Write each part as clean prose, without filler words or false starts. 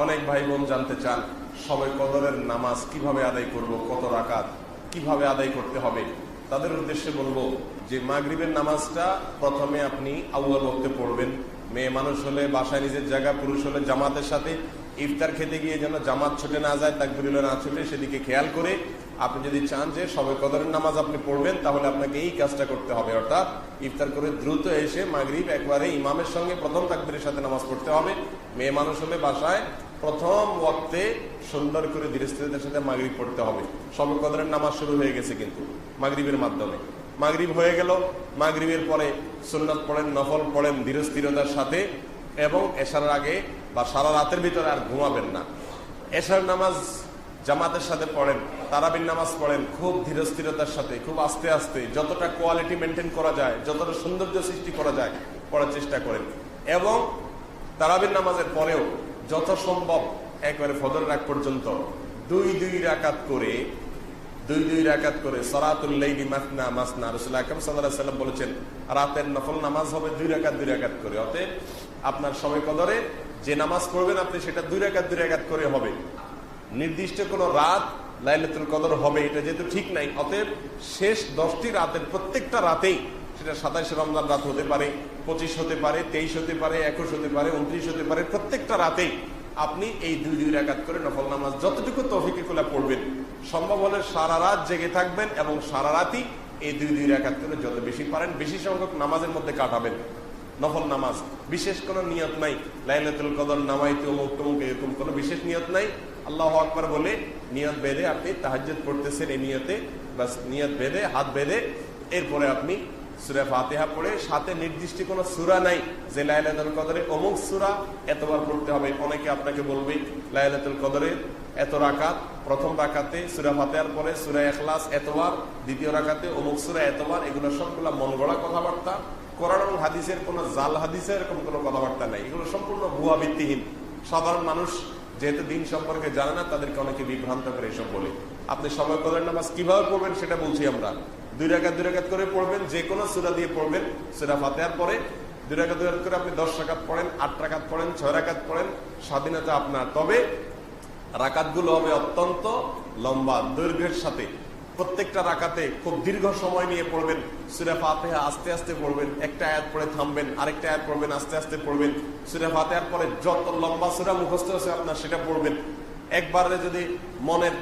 অনেক ভাই বোন জানতে চান শবে কদরের নামাজ কিভাবে আদায় করব, কত রাকাত, কিভাবে আদায় করতে হবে। তাদের উদ্দেশ্যে বলবো যে মাগরিবের নামাজটা প্রথমে আপনি আউয়াল ওয়াক্তে পড়বেন। মেয়ে মানুষ হলে বাসায় নিজের জায়গা, পুরুষ হলে জামাতের সাথে ইফতার খেতে গিয়ে যেন জামাত ছুটে না যায়, তাকবীরুল্লাহ না ছুটে, সেদিকে খেয়াল করে আপনি যদি চান যে শবে কদরের নামাজ আপনি পড়বেন, তাহলে আপনাকে এই কাজটা করতে হবে। অর্থাৎ ইফতার করে দ্রুত এসে মাগরিব একবারে ইমামের সঙ্গে প্রথম তাকবীরের সাথে নামাজ পড়তে হবে। মেয়ে মানুষ হলে বাসায় প্রথম ওয়াক্তে সুন্দর করে ধীরস্থিরতার সাথে মাগরিব পড়তে হবে। শবে কদরের নামাজ শুরু হয়ে গেছে কিন্তু মাগরিবের মাধ্যমে। মাগরিব হয়ে গেল, মাগরিবের পরে সুন্নাত পড়েন, নফল পড়েন ধীরস্থিরতার সাথে, এবং এশার আগে বা সারা রাতের ভিতরে আর ঘুমাবেন না। এশার নামাজ জামাতের সাথে পড়েন, তারাবির নামাজ পড়েন খুব ধীরস্থিরতার সাথে, খুব আস্তে আস্তে, যতটা কোয়ালিটি মেনটেন করা যায়, যতটা সৌন্দর্য সৃষ্টি করা যায় পড়ার চেষ্টা করেন। এবং তারাবির নামাজের পরেও যত সম্ভব একবারে ফজর রাত পর্যন্ত দুই দুই রাকাত করে সালাতুল লাইলি মাসনা মাসনা, রাসূল আকরাম সাল্লাল্লাহু আলাইহি ওয়াসাল্লাম বলেছেন রাতের নফল নামাজ হবে দুই রাকাত করে। অতএব আপনার শবে কদরে যে নামাজ পড়বেন আপনি সেটা দুই রাকাত করে হবে। নির্দিষ্ট কোনো রাত লাইলাতুল কদর হবে এটা যেহেতু ঠিক নাই, অতএব শেষ 10টি রাতের প্রত্যেকটা রাতেই, সেটা 27 রমজান রাত হতে পারে, 25 হতে পারে, 23 হতে পারে, 21 হতে পারে, 29 হতে পারে, প্রত্যেকটা রাতেই আপনি এই দুই রাকাত করে নফল নামাজ যতটুকু তৌফিকে খোলা পড়বেন। সম্ভব হলে সারা রাত জেগে থাকবেন এবং সারা রাতই এই দুই রাকাত করে যত বেশি পারেন বেশি সংখ্যক নামাজের মধ্যে কাটাবেন। নফল নামাজ বিশেষ কোনো নিয়ত নাই, লাইলাতুল কদর নামাইতে অমুক তমুক এরকম কোনো বিশেষ নিয়ত নাই। আল্লাহু আকবার বলে নিয়ত বেঁধে আপনি তাহাজ্জুদ পড়তেছেন, এই নিয়তে বাস, নিয়ত বেঁধে হাত বেঁধে এরপরে আপনি সূরা ফাতিহা পড়ে, সাথে নির্দিষ্ট কোনো সূরা নাই যে লাইলাতুল কদরে অমুক সূরা এতবার পড়তে হবে। অনেকে আপনাকে বলবে লাইলাতুল কদরে এত রাকাত, প্রথম রাকাতে সূরা ফাতিহার পরে সূরা ইখলাস এতবার, দ্বিতীয় রাকাতে অমুক সূরা এতবার। এগুলো সবগুলা মন গড়া কথাবার্তা, কোরআন এবং হাদিসের কোনো জাল হাদিসের এরকম কোনো কথাবার্তা নাই। এগুলো সম্পূর্ণ ভুয়া ভিত্তিহীন। সাধারণ মানুষ যেহেতু দিন সম্পর্কে জানে না, তাদেরকে অনেকে বিভ্রান্ত করে এসব বলে। আপনি শবে কদরের নামাজ কিভাবে পড়বেন সেটা বলছি আমরা। দুই রাকাত করে পড়বেন, যে কোনো সূরা দিয়ে পড়বেন। সূরা ফাতিহার পরে দুই রাকাত করে আপনি 10 রাকাত পড়েন, 8 রাকাত পড়েন, 6 রাকাত পড়েন, স্বাধীনতা আপনার। তবে রাকাতগুলো হবে অত্যন্ত লম্বা দৈর্ঘ্যের সাথে। প্রত্যেকটা রাকাতে খুব দীর্ঘ সময় নিয়ে পড়বেন। সূরা ফাতিহা আস্তে আস্তে পড়বেন, একটা আয়াত পড়ে থামবেন, আরেকটা আয়াত পড়বেন, আস্তে আস্তে পড়বেন। সূরা ফাতিহার পরে যত লম্বা সূরা মুখস্থ আছে আপনার সেটা পড়বেন। একবারে যদি মনের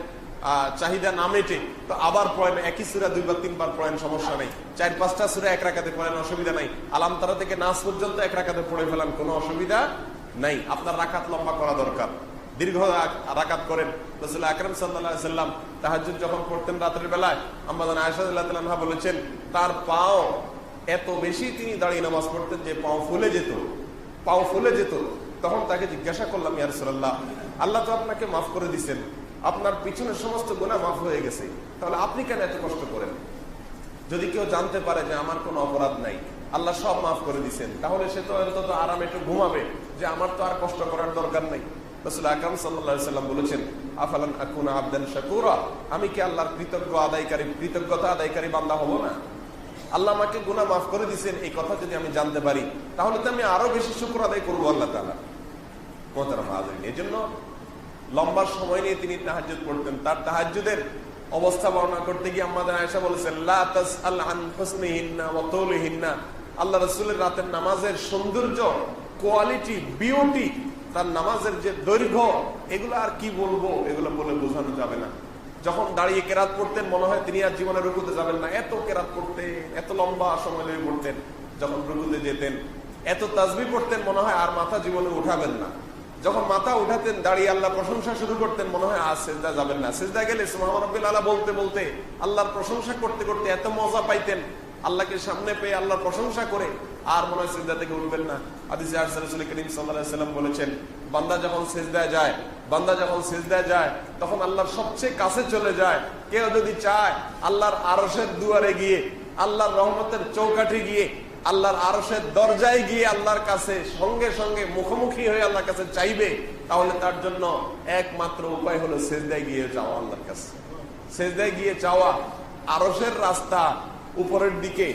চাহিদা না মেটে তো আবার পড়েন, একই সূরা 2 বা 3 বার পড়েন, সমস্যা নেই। 4-5টা সূরা এক রাকাতে পড়েন, অসুবিধা নাই। আলাম তারা থেকে নাস পর্যন্ত এক রাকাতে পড়ে ফেলান, কোনো অসুবিধা নাই। আপনার রাকাত লম্বা করা দরকার, দীর্ঘ রাকাত করেন। রাসূল আকরাম সাল্লাল্লাহু আলাইহি ওয়াসাল্লাম তাহাজ্জুদ যখন পড়তেন রাতের বেলায়, আম্মা জান আয়েশা রাদিয়াল্লাহু তাআলা আনহা বলেছেন তার পাও এত বেশি তিনি দাঁড়িয়ে নামাজ পড়তেন যে পাও ফুলে যেত। তখন তাকে জিজ্ঞাসা করলাম, ইয়া রাসূলুল্লাহ, আল্লাহ তো আপনাকে মাফ করে দিয়েছেন, আপনার পিছনের সমস্ত গুনাহ মাফ হয়ে গেছে, তাহলে আপনি কেন এত কষ্ট করেন? যদি কেউ জানতে পারে যে আমার কোনো অপরাধ নাই, আল্লাহ সব মাফ করে দিয়েছেন, তাহলে সে তো অন্তত আরামে একটু ঘুমাবে যে আমার তো আর কষ্ট করার দরকার নাই। রাসূল আকরাম সাল্লাল্লাহু আলাইহি ওয়াসাল্লাম বলেছেন, আফালান আকুনা আবদান শাকুরা, আমি কি আল্লাহর কৃতজ্ঞতা আদায়কারী বান্দা হব না? আল্লাহ আমাকে গুনাহ মাফ করে দিয়েছেন এই কথা যদি আমি জানতে পারি, তাহলে তো আমি আরো বেশি শুকর আদায় করবো আল্লাহ তাআলা। মুহতারাম হাজিরিন, এজন্য লম্বা সময় নিয়ে তিনি তাহাজ্জুদ পড়তেন। তার তাহাজ্জুদের অবস্থা বর্ণনা করতে গিয়ে আম্মা জান আয়েশা বলেছেন, লা তাসআল আন হুসনিহিন্না ওয়া তুলিহিন্না, আল্লাহ রাসূলের রাতের নামাজের সৌন্দর্য, কোয়ালিটি, বিউটি, তার নামাজের যে দৈর্ঘ্য, এগুলো আর কি বলবো, এগুলো বলে বোঝানো যাবে না। যখন দাঁড়িয়ে কেরাত পড়তেন মনে হয় তিনি আর জীবনে রুকুতে যাবেন না, এত কেরাত পড়তেন, এত লম্বা সময় ধরে পড়তেন। যখন রুকুতে যেতেন এত তাসবিহ পড়তেন মনে হয় আর মাথা জীবনে উঠাবেন না। যখন মাথা উঠাতেন দাঁড়িয়ে আল্লাহ প্রশংসা শুরু করতেন মনে হয় আজ সিজদা যাবেন না। সিজদা গেলে সুবহান রাব্বিল আলা বলতে বলতে আল্লাহর প্রশংসা করতে করতে এত মজা পাইতেন, আল্লাহকে সামনে পেয়ে আল্লাহর প্রশংসা করে আর মনে হয় সিজদা থেকে উঠবেন না। হাদিসে আসছে রাসূল করিম সাল্লাল্লাহু আলাইহি ওয়াসাল্লাম বলেছেন, বান্দা যখন সিজদায় যায় তখন আল্লাহর সবচেয়ে কাছে চলে যায়। কেউ যদি চায় আল্লাহর আরশের দুয়ারে গিয়ে, আল্লাহর রহমতের চৌকাঠে গিয়ে, আল্লাহর আরশের দরজায় গিয়ে আল্লাহর কাছে সঙ্গে সঙ্গে মুখোমুখি হয়ে আল্লাহর কাছে চাইবে, তাহলে তার জন্য একমাত্র উপায় হলো সিজদায় গিয়ে যাওয়া আল্লাহর কাছে। সিজদায় গিয়ে চাওয়া। আরশের রাস্তা উপরের দিকে,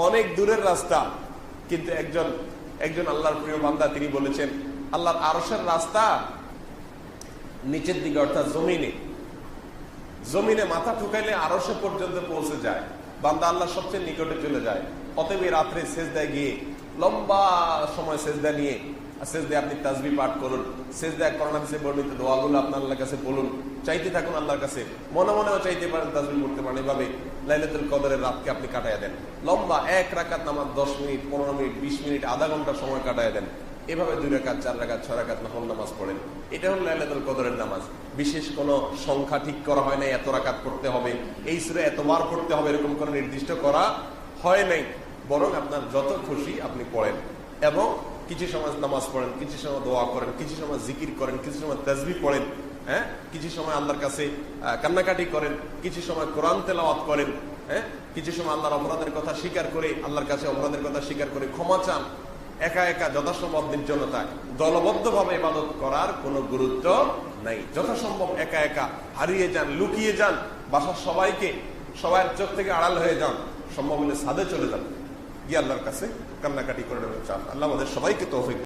অনেক দূরের রাস্তা, কিন্তু একজন আল্লাহর প্রিয় বান্দা তিনি বলেছেন আল্লাহর আরশের রাস্তা নিচের দিকে অর্থাৎ জমিনে মাথা ঠুকাইলে আরশে পর্যন্ত পৌঁছে যায়, বান্দা আল্লাহ সবচেয়ে নিকটে চলে যায়। অতএব রাত্রে সেজদায় গিয়ে লম্বা সময় সেজদা নিয়ে সেজদায় আপনি তাসবিহ পাঠ করুন, সেজদায় কোরআন হাদিসে বর্ণিত দোয়াগুলো আপনার আল্লাহর কাছে বলুন, চাইতে থাকুন আল্লাহর কাছে, মনে মনেও চাইতে পারেন, তাসবিহ পড়তে পারেন। এভাবে লাইলাতুল কদরের রাতকে আপনি কাটায় দেন। লম্বা এক রাকাত নামাজ 10 মিনিট, 15 মিনিট, 20 মিনিট, আধা ঘন্টা সময় কাটায় দেন। এভাবে 2 রাকাত, 4 রাকাত, 6 রাকাত নফল নামাজ পড়েন। এটা হলো লাইলাতুল কদরের নামাজ। বিশেষ কোনো সংখ্যা ঠিক করা হয় নাই, এত রাকাত পড়তে হবে, এই সূরা এতবার পড়তে হবে, এরকম কোনো নির্দিষ্ট করা হয় নাই। বরং আপনার যত খুশি আপনি পড়েন এবং কিছু সময় নামাজ পড়েন, কিছু সময় দোয়া করেন, কিছু সময় জিকির করেন, কিছু সময় তাসবিহ পড়েন, হ্যাঁ, কিছু সময় আল্লাহর কাছে কান্নাকাটি করেন, কিছু সময় কোরআন তেলাওয়াত করেন, হ্যাঁ, কিছু সময় আল্লাহর অপরাধের কথা স্বীকার করে, আল্লাহর কাছে অপরাধের কথা স্বীকার করে ক্ষমা চান। একা একা যথাসম্ভব নির্জনতায় দলবদ্ধভাবে ইবাদত করার কোনো গুরুত্ব নাই। যথাসম্ভব একা একা হারিয়ে যান, লুকিয়ে যান, বাসার সবার চোখ থেকে আড়াল হয়ে যান, সম্ভব হলে ছাদে চলে যান, গিয়ে আল্লাহর কাছে কান্নাকাটি করে চান। আল্লাহ আমাদের সবাইকে তৌফিক